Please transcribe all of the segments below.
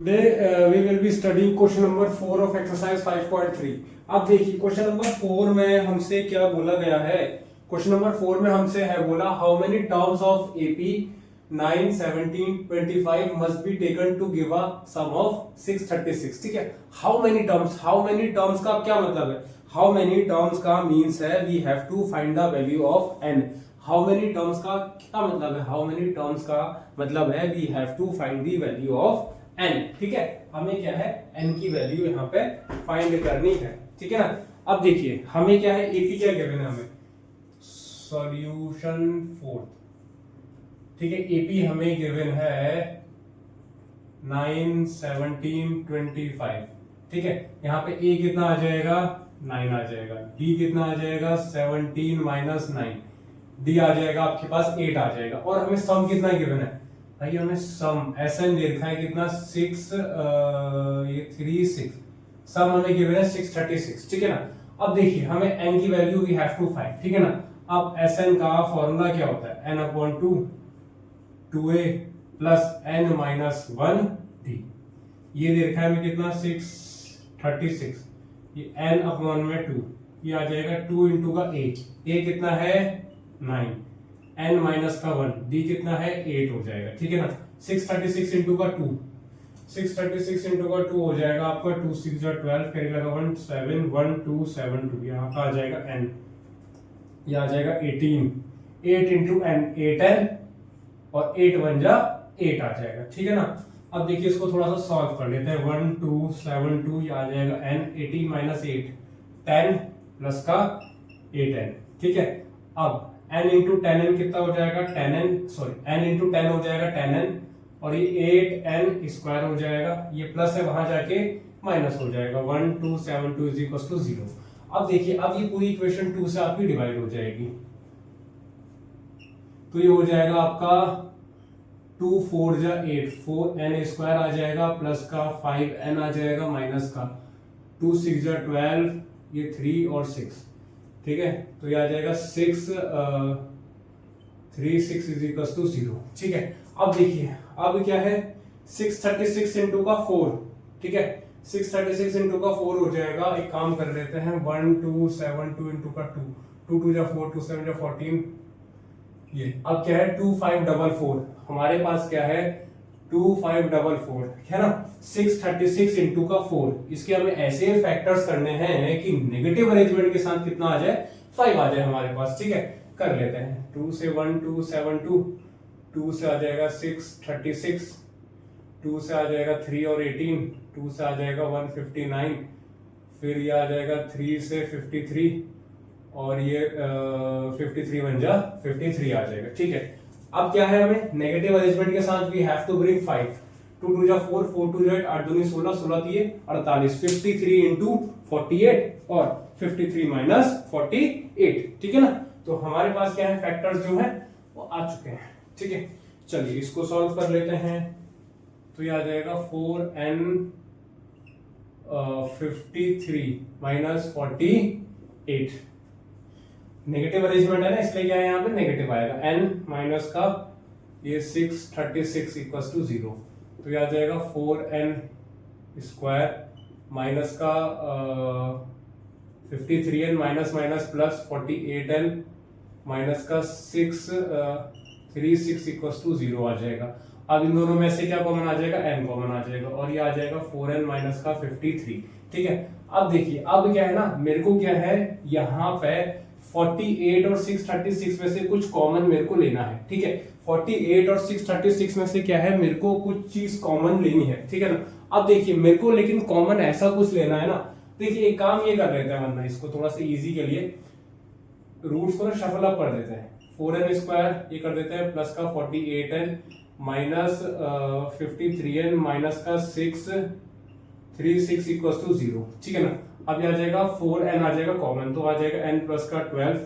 Today we will be studying question number 4 of exercise 5.3। अब देखिए question number 4 में हमसे क्या बोला गया है। क्वेश्चन नंबर 4 में हमसे है बोला how many terms of AP 9, 17, 25 must be taken to give a sum of 636। ठीक है, हाउ मेनी टर्म्स का क्या मतलब है। हाउ मेनी टर्म्स का मीन्स है we have to find the value of n. How many terms का क्या मतलब है, हाउ मेनी टर्म्स का मतलब है we have to find the value of n. ठीक है, हमें क्या है एन की वैल्यू यहाँ पे फाइंड करनी है। ठीक है ना। अब देखिए हमें क्या है एपी क्या गिवन है हमें, सॉल्यूशन 4। ठीक है, एपी हमें गिवन है 9, 17, 25। ठीक है, यहाँ पे ए कितना आ जाएगा 9 आ जाएगा, डी कितना आ जाएगा 17 माइनस 9, डी आ जाएगा आपके पास 8 आ जाएगा। और हमें सम कितना गिवन है भाई, हमें सम एसएन दे रखा है कितना 6 ये 3 6, सम हमें गिवन है 636। ठीक है ना। अब देखिए हमें एन की value we have to find. ठीक है ना। अब एसएन का फॉर्मूला क्या होता है, n upon 2 2a plus n minus 1 d. ये दे रखा है हमें कितना 636, ये एन अपॉन में 2, ये आ जाएगा 2 इंटू का ए कितना है 9, एन माइनस का 1, डी कितना है 8 हो जाएगा। ठीक है ना। 636 इंटू का 2, 636 इंटू का 2 हो जाएगा आपका 2 6 12, कैरी लगा 1 7 1 2 7 2, यहाँ का आ जाएगा एन, ये आ जाएगा 18, 8 इंटू एन 8n और 8 1 जा 8 आ जाएगा। ठीक है ना। अब देखिए इसको थोड़ा सा सॉल्व कर लेते हैं। 1 2 7 2, ये आ जाएगा n 18 माइनस 8 10 प्लस का 8n। ठीक है, अब n इंटू 10n कितना हो जाएगा 10n, सॉरी n इंटू 10 हो जाएगा 10n और ये 8n स्क्वायर हो जाएगा, ये प्लस है वहां जाके माइनस हो जाएगा 1 2 7 2 इज इक्वल टू 0। अब देखिए अब ये पूरी इक्वेशन 2 से आपकी डिवाइड हो जाएगी, तो ये हो जाएगा आपका 2 4 जा 8, 4n स्क्वायर आ जाएगा प्लस का 5n आ जाएगा माइनस का 2 6 जा 12, ये 3 और 6। ठीक है, तो ये आ जाएगा 6 3 6 इज इक्वल टू 0। ठीक है, अब देखिए अब क्या है 636 इंटू का 4। ठीक है, 636 इंटू का 4 हो जाएगा, एक काम कर लेते हैं 1 2 7 2 इंटू का 2, 2 2 जा 4, 2 7 जा 14, ये अब क्या है 2544, हमारे पास क्या है 2544 है ना। 636 इंटू का 4, इसके हमें ऐसे फैक्टर्स करने हैं कि नेगेटिव अरेंजमेंट के साथ कितना आ जाए 5 आ जाए हमारे पास। ठीक है, कर लेते हैं 2 से 1 2 7 2, 2 से आ जाएगा 636, 2 से आ जाएगा 3 और 18, 2 से आ जाएगा 159, फिर ये आ जाएगा 3 से 53 और ये 53 बन जा 53 आ जाएगा। ठीक है, अब क्या है हमें नेगेटिव अरेंजमेंट के साथ वी हैव टू ब्रिंग 5, 2 2 जा 4, 4 2 जा 8, 8 2 16, 16 3 48, 53 इंटू 48 और 53 माइनस 48। ठीक है ना। तो हमारे पास क्या है फैक्टर्स जो है वो आ चुके हैं। ठीक है, चलिए इसको सॉल्व कर लेते हैं। तो ये आ जाएगा 4n 53 माइनस 48, नेगेटिव अरेंजमेंट है ना इसलिए क्या है यहाँ पे नेगेटिव आएगा, n माइनस का ये 636 इक्वल्स टू 0, तो ये आ जाएगा 4n स्क्वायर माइनस का 53n minus minus plus 48n minus का 636 इक्वल्स टू 0 आ जाएगा। अब इन दोनों में से क्या कॉमन आ जाएगा, n कॉमन आ जाएगा और ये आ जाएगा 4n माइनस का 53। ठीक है, अब देखिए अब क्या है ना, मेरे को क्या है यहाँ पे 48 और 636 में से कुछ कॉमन मेरे को लेना है। ठीक है, 48 और 636 में से क्या है मेरे को कुछ चीज कॉमन लेनी है। ठीक है ना। अब देखिए मेरे को लेकिन कॉमन ऐसा कुछ लेना है ना, देखिए एक काम ये कर लेते हैं, वरना इसको थोड़ा सा इजी के लिए रूट्स को ना शफल अप कर देते हैं। 4n स्क्वायर ये कर देते हैं प्लस का 48n माइनस 53n माइनस का 636 इक्वल्स टू 0। ठीक है ना। अब ये आ जाएगा 4n आ जाएगा कॉमन, तो आ जाएगा n प्लस का 12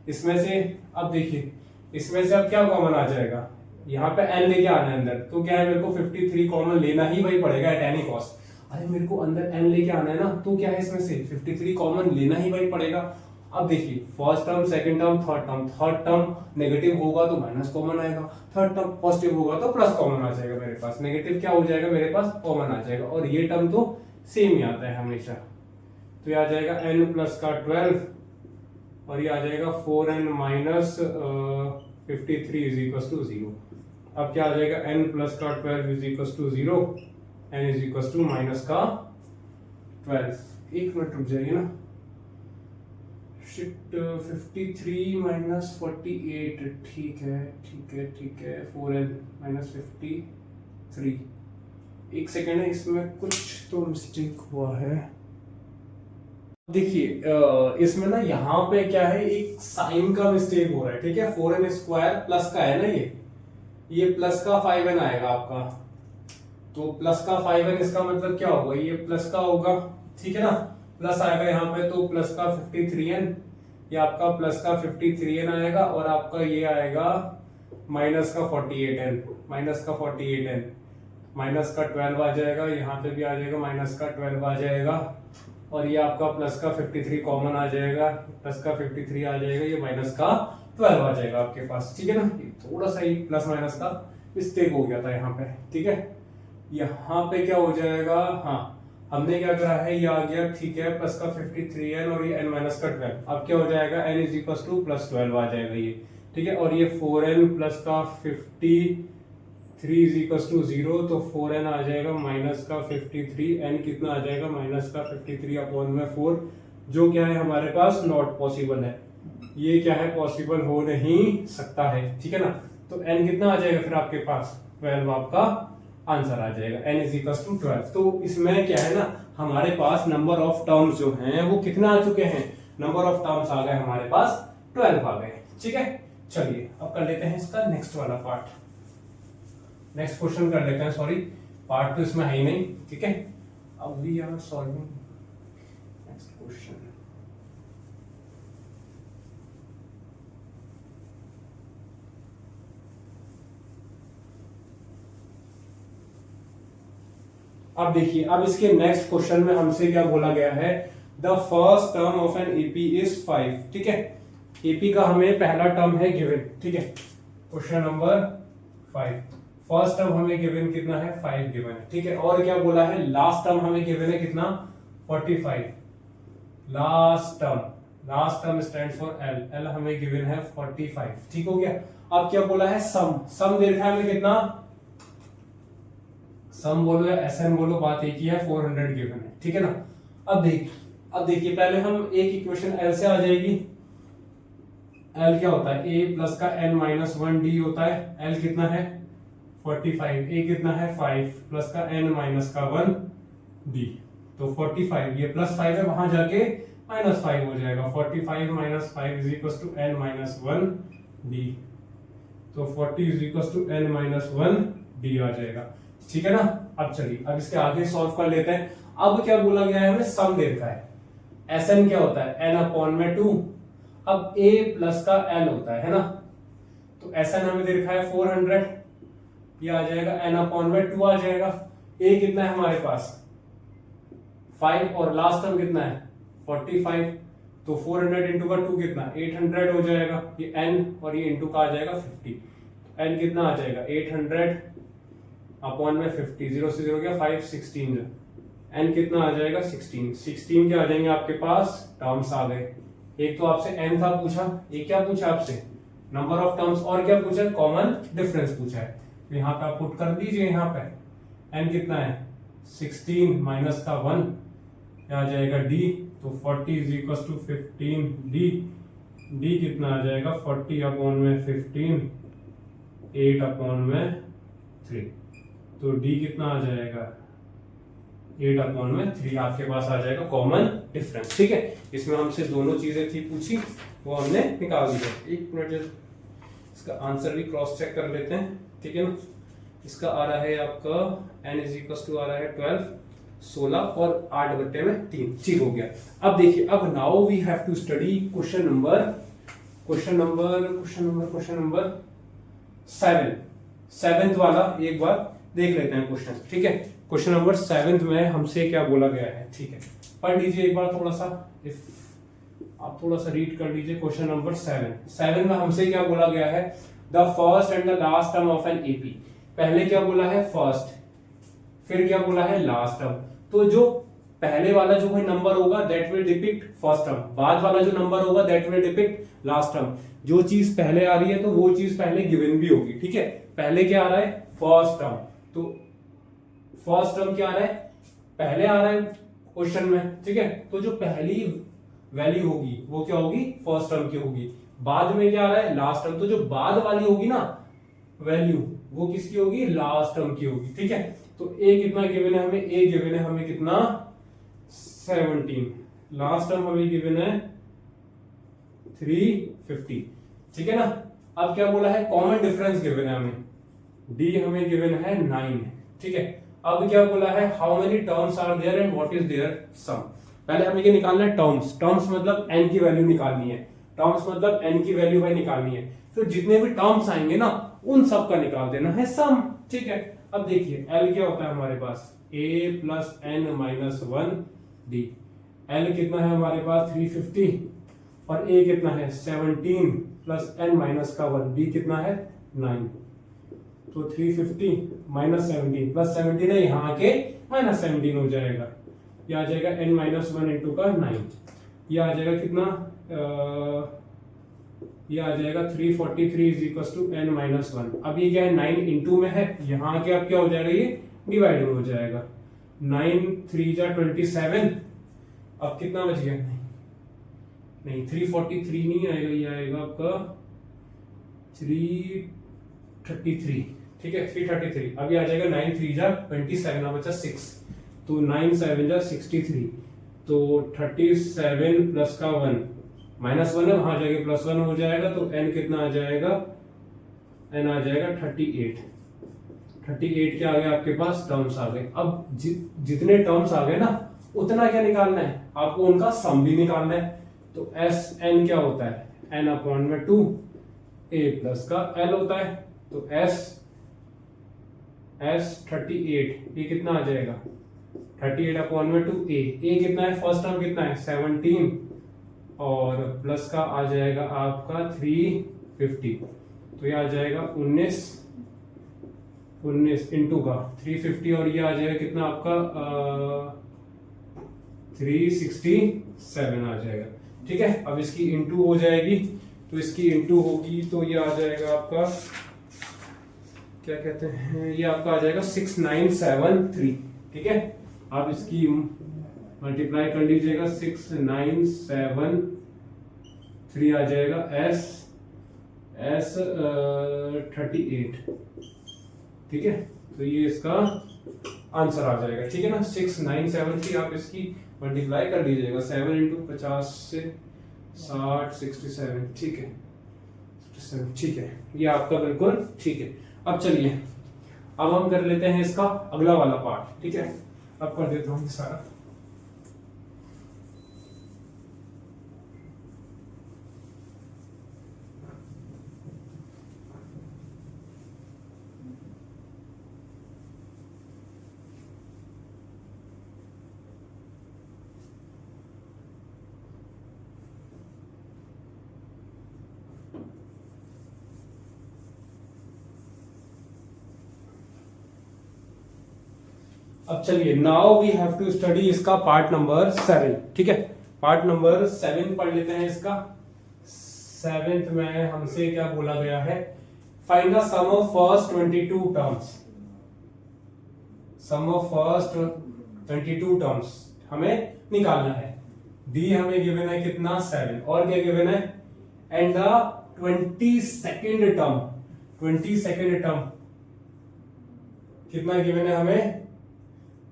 इसमें से। अब देखिए इसमें से अब क्या कॉमन आ जाएगा, यहाँ पे n लेके आना है अंदर, तो क्या है मेरे को 53 कॉमन लेना ही भाई पड़ेगा एट एनी कॉस्ट। अरे मेरे को अंदर n लेके आना है ना, तो क्या है इसमें से 53 कॉमन लेना ही भाई पड़ेगा। अब देखिए first term, second term, third term negative होगा तो माइनस कॉमन आएगा, थर्ड टर्म पॉजिटिव होगा तो प्लस कॉमन आ जाएगा मेरे पास, नेगेटिव क्या हो जाएगा मेरे पास कॉमन आ जाएगा, और ये टर्म तो सेम ही आता है हमेशा। तो ये आ जाएगा n प्लस का 12 और ये आ जाएगा 4n minus 53 is equal to 0। अब क्या आ जाएगा n प्लस का 12 is equal to 0, n is equal to minus का 12। एक मिनट रुक जाइए ना, शिट 53 माइनस 48, ठीक है 4n माइनस 53। एक सेकेंड है, इसमें कुछ तो मिस्टेक हुआ है। देखिए इसमें ना यहाँ पे क्या है, एक साइन का मिस्टेक हो रहा है, ठीक है। 4n स्क्वायर प्लस का है ना, ये प्लस का 5n आएगा आपका, तो प्लस का 5n इसका मतलब क्या होगा, ये प्लस का होगा, ठीक है ना, प्लस आएगा यहाँ पे, तो प्लस का 53n, ये आपका प्लस का 53n आएगा, और आपका ये आएगा माइनस का 48n, माइनस का 48n, माइनस का 12 आ जाएगा, यहाँ पे भी आ जाएगा माइनस का 12 आ जाएगा, और ये आपका प्लस का 53 कॉमन आ जाएगा, प्लस का 53 आ जाएगा, ये माइनस का 12 आ जाएगा आपके पास, ठीक है ना। थोड़ा सा ही प्लस माइनस का मिस्टेक हो गया था यहाँ पे, ठीक है। यहाँ पे क्या हो जाएगा, हाँ हमने क्या करा है, ये आ गया, ठीक है, प्लस का 53n और ये n माइनस का 12। अब क्या हो जाएगा, n is equal two plus 12 आ जाएगा ये, ठीक है, और ये 4n प्लस का 53 इज इक्वल टू 0, तो 4n आ जाएगा माइनस का 53, n कितना आ जाएगा माइनस का 53 अपॉन में 4, जो क्या है हमारे पास नॉट पॉसिबल है, ये क्या है पॉसिबल हो नहीं सकता है, ठीक है ना। तो n कितना आ जाएगा फिर आपके पास 12 आपका आंसर आ जाएगा, n इज इक्वल टू 12। तो इसमें क्या है ना, हमारे पास नंबर ऑफ टर्म्स जो हैं वो कितना आ चुके हैं, नंबर ऑफ टर्म्स आ गए हमारे पास 12 आ गए, ठीक है। चलिए अब कर लेते हैं इसका नेक्स्ट वाला पार्ट, नेक्स्ट क्वेश्चन कर लेते हैं, सॉरी पार्ट तो इसमें है ही नहीं, ठीक है। अब we are solving next question. अब देखिए, अब इसके नेक्स्ट क्वेश्चन में हमसे क्या बोला गया है, the first term of an AP is 5, ठीक है। एपी का हमें पहला टर्म है गिवन, ठीक है, क्वेश्चन नंबर 5, फर्स्ट टर्म हमें गिवन कितना है 5 गिवन है, ठीक है। और क्या बोला है, लास्ट टर्म हमें गिवन है कितना 45, last term stand for L, L हमें गिवन है 45, ठीक हो गया। अब क्या बोला है, सम दे रखा है हमें कितना, सम बोलो या एसएन बोलो, बात एक ही है, 400 गिवन है, ठीक है ना। अब देखिए पहले हम एक इक्वेशन एल से आ जाएगी, एल क्या होता है, a प्लस का n माइनस 1 डी होता है, एल कितना है 45, a कितना है 5 प्लस का n माइनस का 1 डी, तो 45, ये प्लस 5 है, वहां जाके माइनस 5 हो जाएगा, 45 minus 5 is equal to n minus 1 D, तो 40 is equal to n minus 1 D आ जाएगा, ठीक है ना। अब चलिए अब इसके आगे सॉल्व कर लेते हैं। अब क्या बोला गया है, हमें सम दे रखा है, Sn क्या होता है n अपॉन में 2, अब a प्लस का l होता है ना, तो Sn हमें दे रखा है 400, ये आ जाएगा n अपॉन में 2 आ जाएगा, a कितना है हमारे पास 5 और लास्ट टर्म कितना है 45, तो 400 इंटू का 2 कितना 800 हो जाएगा, ये n और ये इंटू का आ जाएगा 50, n कितना आ जाएगा 800 अपॉन में 50, 0 से 0 गया 5, 16, n कितना आ जाएगा 16 के आ जाएंगे आपके पास टर्म्स आ गए। एक तो आपसे n था पूछा, एक क्या पूछा आपसे नंबर ऑफ टर्म्स, और क्या पूछा कॉमन डिफरेंस पूछा है, तो यहाँ पे आप पुट कर दीजिए, यहाँ पे n कितना है 16 माइनस का 1 आ जाएगा d, तो 40 इज इक्वल टू 15 d कितना आ जाएगा 40 अपॉन में 15, 8 अपॉन में 3, तो d कितना आ जाएगा 8 अपॉन में 3 आपके पास आ जाएगा कॉमन डिफरेंस, ठीक है। इसमें हमसे दोनों चीजें थी पूछी, वो हमने निकाल दी है। एक मिनट इसका आंसर भी क्रॉस चेक कर लेते हैं, ठीक है ना। इसका आ रहा है आपका n इज इक्वल टू आ रहा है 12, 16 और 8 बट्टे में 3, ठीक हो गया। अब देखिए, अब now we have to study question number 7, seventh वाला एक बार देख लेते हैं क्वेश्चन, ठीक है। क्वेश्चन नंबर 7 में हमसे क्या बोला गया है, ठीक है, पढ़ लीजिए एक बार थोड़ा सा, इफ आप थोड़ा सा रीड कर लीजिए क्वेश्चन नंबर 7 में हमसे क्या बोला गया है, the first and the last term of an AP. पहले क्या बोला है फर्स्ट, फिर क्या बोला है लास्ट टर्म। तो जो पहले वाला जो कोई नंबर होगा that will depict first term, बाद वाला जो नंबर होगा that will depict last term. जो चीज पहले आ रही है तो वो चीज पहले गिवन भी होगी, ठीक है। पहले क्या आ रहा है फर्स्ट टर्म, तो फर्स्ट टर्म क्या आ रहा है, पहले आ रहा है क्वेश्चन में, ठीक है। तो जो पहली वैल्यू होगी वो क्या होगी, फर्स्ट टर्म की होगी। बाद में क्या आ रहा है लास्ट टर्म, तो जो बाद वाली होगी ना वैल्यू वो किसकी होगी, लास्ट टर्म की होगी, ठीक है। तो ए कितना गिवन है हमें, ए गिवन है हमें कितना 17, लास्ट टर्म हमें गिवन है 350, ठीक है ना। अब क्या बोला है, कॉमन डिफरेंस गिवन है हमें, डी हमें गिवन है 9, ठीक है। अब क्या बोला है, how many terms are there and what is their sum. पहले हमें क्या निकालना है, टर्म्स। टर्म्स मतलब n की वैल्यू निकालनी है, टर्म्स मतलब n की वैल्यू भाई निकालनी है। फिर जितने भी टर्म्स आएंगे ना उन सब का निकाल देना है सम, ठीक है। अब देखिए l क्या होता है हमारे पास, a plus n minus 1 d। l कितना है हमारे पास 350 और a कितना है 17 प्लस n माइनस का 1, d कितना है 9। तो 350 माइनस 17 प्लस 17 है, यहाँ के माइनस 17 हो जाएगा, ये आ जाएगा n माइनस 1 इंटू का 9। ये आ जाएगा कितना, ये आ जाएगा 343 is equal to n minus 1। अब ये क्या है 9 इंटू में है, यहाँ के अब क्या हो जाएगा, ये डिवाइड हो जाएगा। 9 3 जा 27, अब कितना बच गया, नहीं 343 नहीं आएगा, ये आएगा आपका 333, ठीक है 333। अब ये आ जाएगा 9 3 जा 27, अब बचा 6, तो 9 7 जा 63, तो 37 प्लस का 1 माइनस 1 है, वहां जाके प्लस 1 हो जाएगा, तो n कितना आ जाएगा, n आ जाएगा 38। 38 क्या आ गया आपके पास, टर्म्स आ गए। अब जितने टर्म्स आ गए ना उतना क्या निकालना है आपको, उनका सम भी निकालना है। तो एस एन क्या होता है, n अपॉन में 2 a प्लस का l होता है, तो s 38 ये कितना आ जाएगा 38 अपॉन में 2 a कितना है, फर्स्ट टर्म कितना है 17 और प्लस का आ जाएगा आपका 350, तो ये आ जाएगा 19 इंटू का 350 और ये आ जाएगा कितना आपका 367 आ जाएगा, ठीक है। अब इसकी इंटू हो जाएगी, तो इसकी इंटू होगी तो ये आ जाएगा आपका क्या कहते हैं, ये आपका आ जाएगा 6973, ठीक है। आप इसकी मल्टीप्लाई कर लीजिएगा, 6973 आ जाएगा एस 38, ठीक है। तो ये इसका आंसर आ जाएगा, ठीक है ना। 6973 आप इसकी मल्टीप्लाई कर लीजिएगा, 7 इंटू 50 से 60 67, ठीक है 67, ठीक है। ये आपका बिल्कुल ठीक है। अब चलिए अब हम कर लेते हैं इसका अगला वाला पार्ट, ठीक है। अब कर देता हूँ सारा। अब चलिए now we have to study इसका पार्ट नंबर 7, ठीक है। पार्ट नंबर 7 पढ़ लेते हैं इसका। 7th में हमसे क्या बोला गया है, find the sum of first 22 terms. Sum of first 22 terms हमें निकालना है। डी हमें गिवन है कितना 7, और क्या गिवन है, and the 22nd term, 22nd term कितना गिवन है हमें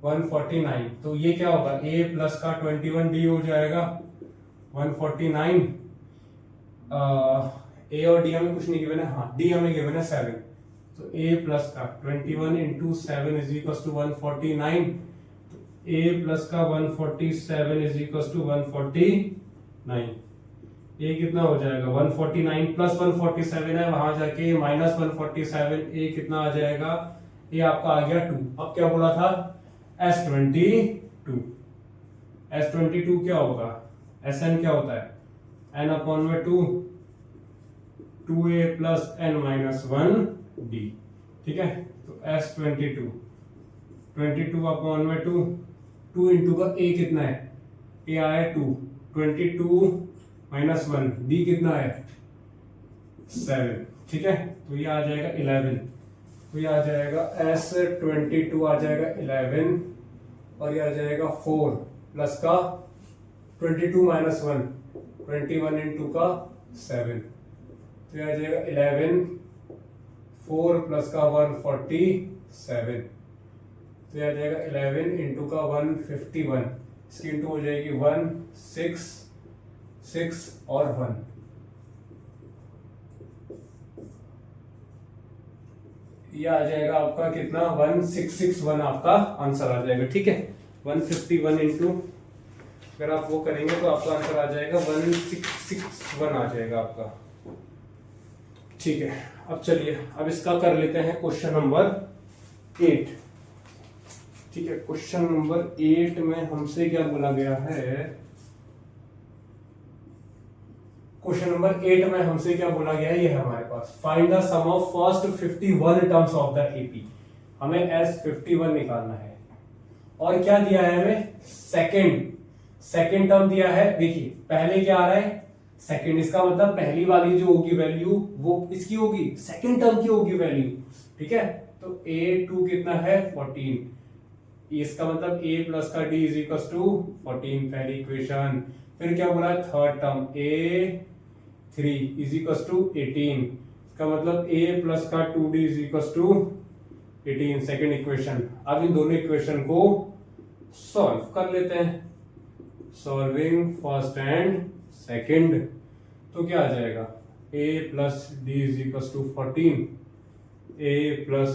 149। तो ये क्या होगा, a प्लस का 21 d हो जाएगा 149। a और d हमें कुछ नहीं गिवन है, हाँ d हमें गिवन है 7, तो a प्लस का 21 इंटू 7 इज इक्वल टू 149। तो a प्लस का 147 इज इक्वल टू 149। a कितना हो जाएगा 149 प्लस 147 है, वहां जाके माइनस 147, a कितना आ जाएगा, a आपका आ गया 2। अब क्या बोला था S22, S22 क्या होगा, Sn क्या होता है n अपॉन में 2, 2a plus n minus 1 d, ठीक है। तो S22, 22 अपॉन में 2, 2 इंटू का a कितना है, a आया 2, 22 माइनस 1, d कितना है 7, ठीक है। तो ये आ जाएगा 11, तो ये आ जाएगा S22 आ जाएगा 11 और ये आ जाएगा 4 प्लस का 22 माइनस 1, 21 इंटू का 7, तो ये आ जाएगा 11, 4 प्लस का 147, तो ये आ जाएगा 11 इंटू का 151, इसकी इंटू हो जाएगी 1 6 6 और 1, ये आ जाएगा आपका कितना 1661 आपका आंसर आ जाएगा, ठीक है। 151 इंटू अगर आप वो करेंगे तो आपका आंसर आ जाएगा 1661 आ जाएगा आपका, ठीक है। अब चलिए अब इसका कर लेते हैं क्वेश्चन नंबर 8, ठीक है। क्वेश्चन नंबर 8 में हमसे क्या बोला गया है, क्वेश्चन नंबर 8 में हमसे क्या बोला गया है, ये है हमारे पास find the sum of first 51 terms of the AP, हमें S51 निकालना है। और क्या दिया है हमें, सेकंड टर्म दिया है। देखिए पहले क्या आ रहा है सेकंड, इसका मतलब पहली वाली जो होगी वैल्यू वो इसकी होगी, सेकंड टर्म की होगी वैल्यू, ठीक है। तो A2 कितना है 14, इसका मतलब A प्लस का D इज इक्वल टू 14 पहली इक्वेशन। फिर क्या बोला है third term A3 is equal to 18, इसका मतलब A प्लस का 2D is equal to 18 second equation. अब इन दोनों इक्वेशन को सॉल्व कर लेते हैं, सॉल्विंग फर्स्ट एंड सेकेंड, तो क्या आ जाएगा A plus d is equal to 14, A plus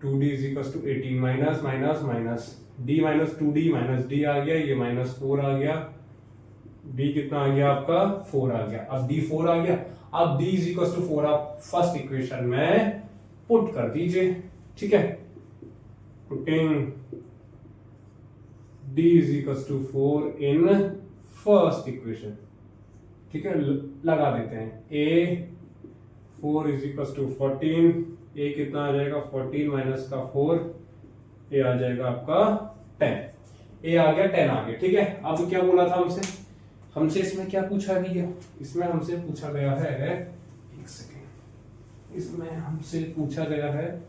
2D is equal to 18, minus minus minus D minus 2D minus D आ गया, ये माइनस 4 आ गया, D कितना आ गया आपका 4 आ गया। अब D 4 आ गया, अब D इज इक्वल टू 4 आप फर्स्ट इक्वेशन में पुट कर दीजिए, ठीक है। Putting D is equal to 4 in first equation, ठीक है, लगा देते हैं। A 4 is equal to 14, A कितना आ जाएगा 14 माइनस का 4, A आ जाएगा आपका 10, A आ गया 10 आ गया, ठीक है। अब क्या बोला था हमसे इसमें क्या पूछा गया, इसमें हमसे पूछा गया है, एक सेकेंड, इसमें हमसे पूछा गया है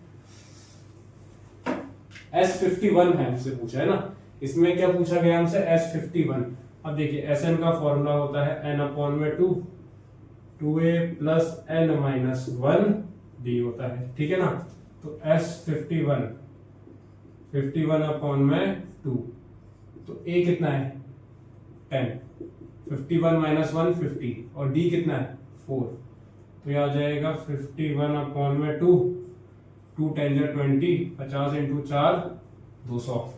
S51 है, हमसे पूछा है ना, इसमें क्या पूछा गया हमसे S51। अब देखिए Sn का फॉर्मूला होता है n अपॉन में 2, 2a plus n minus 1 d होता है, ठीक है ना। तो S51 51 अपॉन में 2, तो a कितना है 10, 51 माइनस 1 50 और d कितना है 4, तो यह आ जाएगा 51 अपॉन में 2, 2 10 20, 50 इंटू 4 200,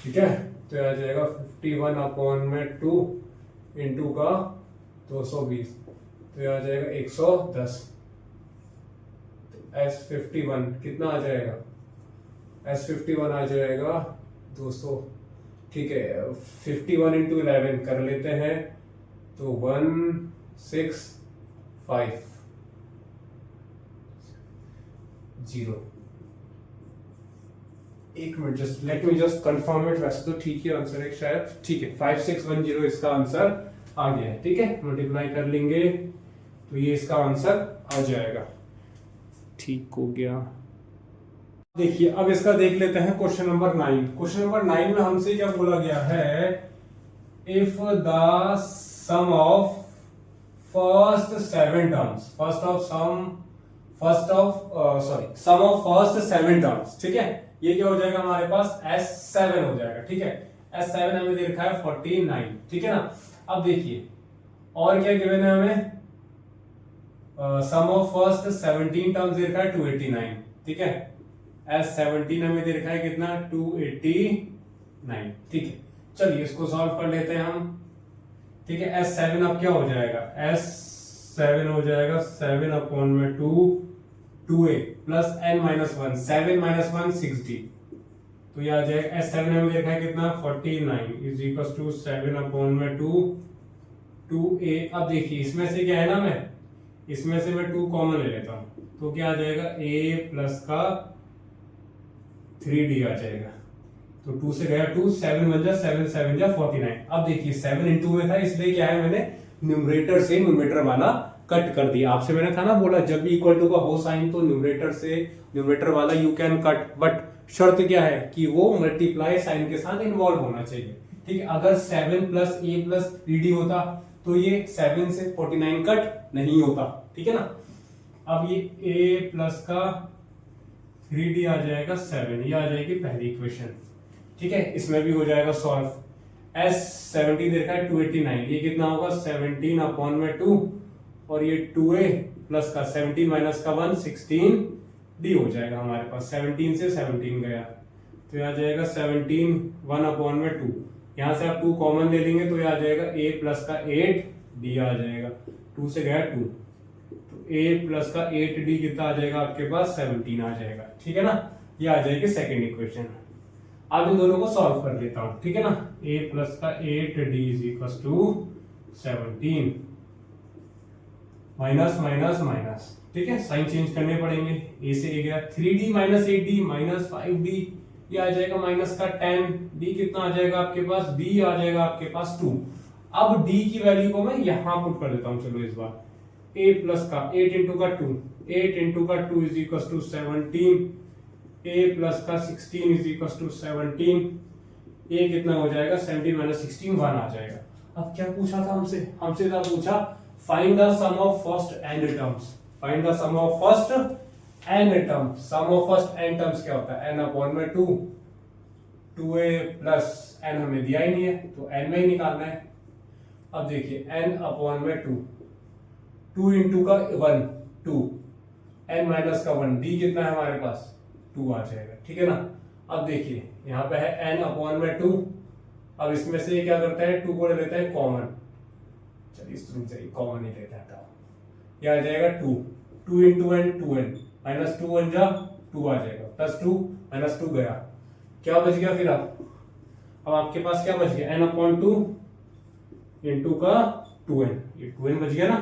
ठीक है। तो यह आ जाएगा 51 अपॉन में 2 इंटू का 220, तो यह आ जाएगा 110। तो S51 कितना आ जाएगा, S51 आ जाएगा 200, ठीक है। 51 इंटू 11 कर लेते हैं, तो 165 0, एक minute just let me just confirm it, वैसे तो ठीक है आंसर है शायद, ठीक है 5610 इसका आंसर आ गया है, ठीक है। मल्टीप्लाई कर लेंगे तो ये इसका आंसर आ जाएगा, ठीक हो गया। देखिए अब इसका देख लेते हैं क्वेश्चन नंबर 9। क्वेश्चन नंबर 9 में हमसे क्या बोला गया है, if the sum of first 7 terms, sum of first 7 terms, ठीक है, ये क्या हो जाएगा हमारे पास S7 हो जाएगा, ठीक है। S7 हमें दे रखा है 49, ठीक है ना। अब देखिए और क्या गिवन है हमें, सम ऑफ फर्स्ट 17 टर्म्स दे रखा है 289, ठीक है। S17 हमें दे रखा है कितना 289, ठीक है। चलिए इसको सॉल्व कर लेते हैं हम, ठीक है। S7 अब क्या हो जाएगा, S7 हो जाएगा 7 अपॉन में 2a plus n minus 1, 7 minus 1 60, तो ये आ जाएगा S7 हमें देखा है कितना 49 इज इक्वल टू 7 अपॉन में 2 2a। अब देखिए इसमें से क्या है ना, इसमें से मैं 2 कॉमन ले लेता हूं, तो क्या आ जाएगा a प्लस का 3d आ जाएगा। तो 2 से गया 2, 7 बन जा 7 7 जा 49। अब देखिए 7 इंटू में था, इसलिए क्या है मैंने न्यूमरेटर से न्यूमरेटर वाला कट कर दिया। आपसे मैंने था ना बोला जब भी इक्वल टू का हो साइन तो न्यूमरेटर से न्यूमरेटर वाला यू कैन कट, बट शर्त क्या है कि वो मल्टीप्लाई साइन के साथ इन्वॉल्व होना चाहिए। ठीक है, अगर 7 प्लस a प्लस 3d होता तो ये 7 से 49 कट नहीं होता। ठीक है ना, अब ये a प्लस का 3d आ जाएगा 7, ये आ जाएगी पहली इक्वेशन। ठीक है, इसमें भी हो जाएगा सॉल्व। s 70 देखा है 289, ये कितना होगा 17 अपॉन में 2, और ये 2a प्लस का 17 माइनस का 1 16d हो जाएगा हमारे पास। 17 से 17 गया तो ये आ जाएगा 17 1 अपॉन में 2, यहाँ से आप 2 कॉमन ले लेंगे तो ये आ जाएगा a प्लस का 8d आ जाएगा। 2 से गया 2, तो a प्लस का 8d कितना आ जाएगा आपके पास 17 आ जाएगा। ठीक है ना, ये आ जाएगी सेकेंड इक्वेशन। अब इन दोनों को सॉल्व कर लेता हूं। ठीक है ना, a प्लस का 8d is equal to 17 minus minus minus. ठीक है, साइन चेंज करने पड़ेंगे। a से a गया 3d minus 8d minus 5d, ये आ जाएगा माइनस का 10, d कितना आ जाएगा आपके पास, d आ जाएगा आपके पास 2। अब d की वैल्यू को मैं यहां पुट कर देता हूं। चलो इस बार a प्लस का 8 इंटू का 2, 8 इंटू का 2 is equal to 17, a plus का 16 इज इक्वल टू 17, a कितना हो जाएगा 17 माइनस 16 1 आ जाएगा। अब क्या पूछा था हमसे, हमसे था पूछा find the sum of first n terms, find the sum of first n term. Sum of first n terms क्या होता है, n अपॉन में 2, 2a प्लस n हमें दिया ही नहीं है तो n में ही निकालना है। अब देखिए n अपॉन में 2, 2 इंटू का 1 2, n माइनस का 1, d कितना है हमारे पास 2 आ जाएगा। ठीक है ना, अब देखिए यहाँ पे है n अपॉन में 2, अब इसमें से ये क्या करता है 2 को ले लेता है कॉमन, चलिए इस तरह से कॉमन ही लेता है, ये आ जाएगा 2, 2 इंटू n 2n माइनस 2 1 जा 2 आ जाएगा, प्लस 2 माइनस 2 गया, क्या बच गया फिर अब आपके पास क्या बच गया n अपॉन 2 इंटू का 2n, ये 2n बच गया ना,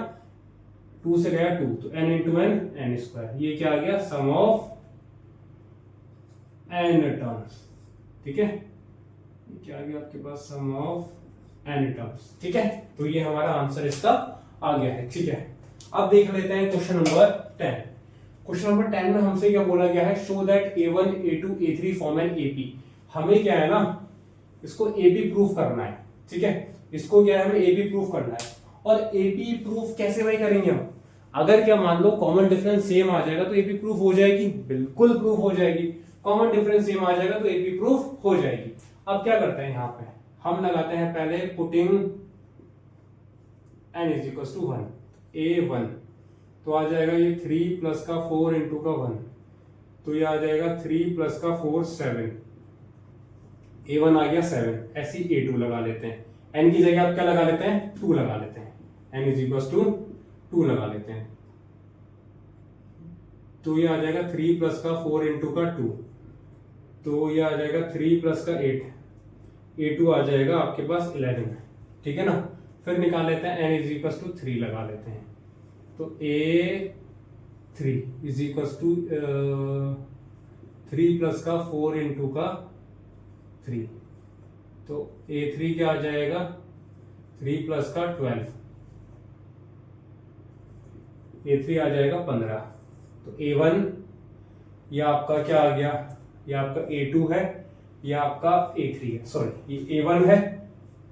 2 से गया 2 तो n into n n square, ये क्या आ गया सम ऑफ n टर्म्स। ठीक है, ये क्या आ गया आपके पास सम ऑफ n टर्म्स। ठीक है, तो ये हमारा आंसर इसका आ गया है। ठीक है, अब देख लेते हैं क्वेश्चन नंबर 10। क्वेश्चन नंबर 10 में हमसे क्या बोला गया है, show that a1 a2 a3 form an ap। हमें क्या है ना, इसको ab प्रूफ करना है। ठीक है, इसको क्या है हमें ab प्रूफ करना है। और ab प्रूफ कैसे भाई करेंगे हम, अगर क्या मान लो कॉमन डिफरेंस सेम आ जाएगा तो ab प्रूफ हो जाएगी, बिल्कुल प्रूफ हो जाएगी। कॉमन डिफरेंस सेम आ जाएगा तो ab प्रूफ हो जाएगी। अब क्या करते हैं, यहाँ पे हम लगाते हैं पहले putting n is equal to 1, a1 तो आ जाएगा ये 3 प्लस का 4 इंटू का 1, तो ये आ जाएगा 3 प्लस का 4 7, a1 आ गया 7, ऐसी a2 लगा लेते हैं। n की जगह आप क्या लगा लेते हैं 2 लगा लेते हैं, n इज इक्वल टू 2 लगा लेते हैं, तो ये आ जाएगा 3 प्लस का 4 इंटू का 2, तो ये आ जाएगा 3 प्लस का 8, a2 आ जाएगा आपके पास 11। ठीक है ना, फिर निकाल लेते हैं n इज इक्वल टू 3 लगा लेते हैं, तो a3 is equal to 3 plus का 4 इंटू का 3, तो a3 क्या आ जाएगा 3 प्लस का 12, a3 आ जाएगा 15, तो a1 ये आपका क्या आ गया, ये आपका a2 है, ये आपका a3 है, सॉरी ये a1 है,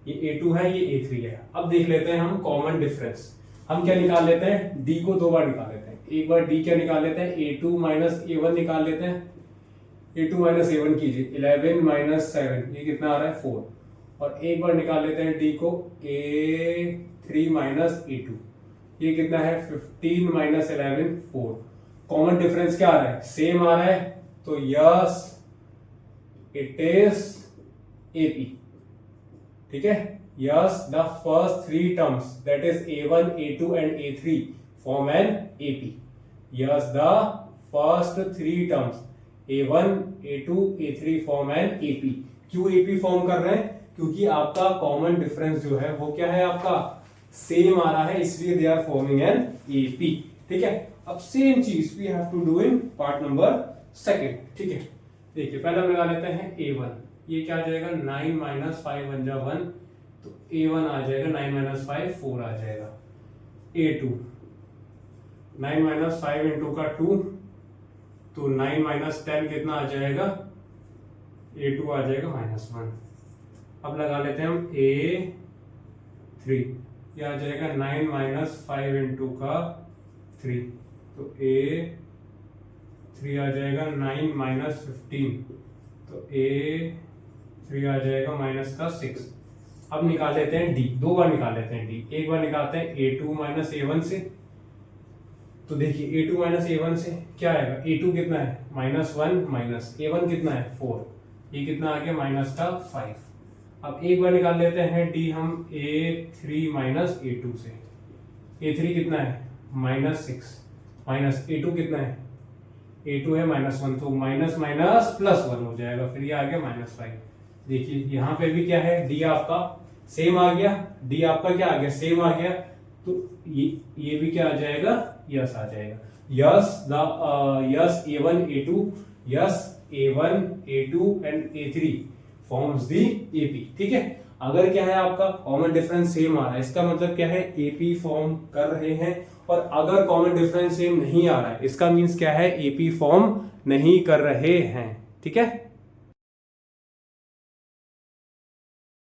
ये a2 है, ये a3 है। अब देख लेते हैं हम कॉमन डिफरेंस, हम क्या निकाल लेते हैं d को 2 बार निकाल लेते हैं। एक बार d क्या निकाल लेते हैं a2 माइनस a1 निकाल लेते हैं, a2 माइनस a1 कीजिए 11 माइनस 7, ये कितना आ रहा है 4, और एक बार निकाल लेते हैं d को a3 माइनस a2, ये कितना है 15 माइनस 11 4। कॉमन डिफरेंस क्या आ रहा है सेम आ रहा है, तो यस इट इज AP। ठीक है, yes the first 3 terms that is a1 a2 and a3 form an AP। yes the first 3 terms a1 a2 a3 form an AP। क्यों AP form कर रहे हैं, क्योंकि आपका कॉमन डिफरेंस जो है वो क्या है आपका सेम आ रहा है, इसलिए they are forming an AP. ठीक है, अब सेम चीज we have to do in part number second. ठीक है, देखिए पहले हम लगा लेते हैं a1, ये क्या आ जाएगा 9 माइनस 5 1 जा 1, तो a1 आ जाएगा 9 माइनस 5 4 आ जाएगा। a2 9 माइनस 5 इंटू का 2, तो 9 माइनस 10 कितना आ जाएगा, a2 आ जाएगा -1। अब लगा लेते हैं हम a3, ये आ जाएगा 9 माइनस 5 इंटू का 3, तो a3 आ जाएगा 9 माइनस 15, तो a3 आ जाएगा -6। अब निकाल लेते हैं d, दो बार निकाल लेते हैं d, एक बार निकालते हैं a2 माइनस a1 से, तो देखिए a2 माइनस a1 से क्या आएगा, a2 कितना है -1 माइनस a1 कितना है 4, ये कितना आ गया -5। अब एक बार निकाल लेते हैं d हम a3 माइनस a2 से, a3 कितना है -6 माइनस a2 कितना है, a2 है -1, तो माइनस माइनस प्लस 1 हो जाएगा, फिर ये आ गया -5। देखिए यहाँ पे भी क्या है, d आपका सेम आ गया, d आपका क्या आ गया, सेम आ गया, तो ये भी क्या आ जाएगा, यस आ जाएगा। Yes a1 a2, yes a1 a2 and a3 forms the AP। ठीक है, अगर क्या है आपका कॉमन डिफरेंस सेम आ रहा है, इसका मतलब क्या है AP फॉर्म कर रहे हैं, और अगर कॉमन डिफरेंस सेम नहीं आ रहा है, इसका मीन्स क्या है AP फॉर्म नहीं कर रहे हैं। ठीक है।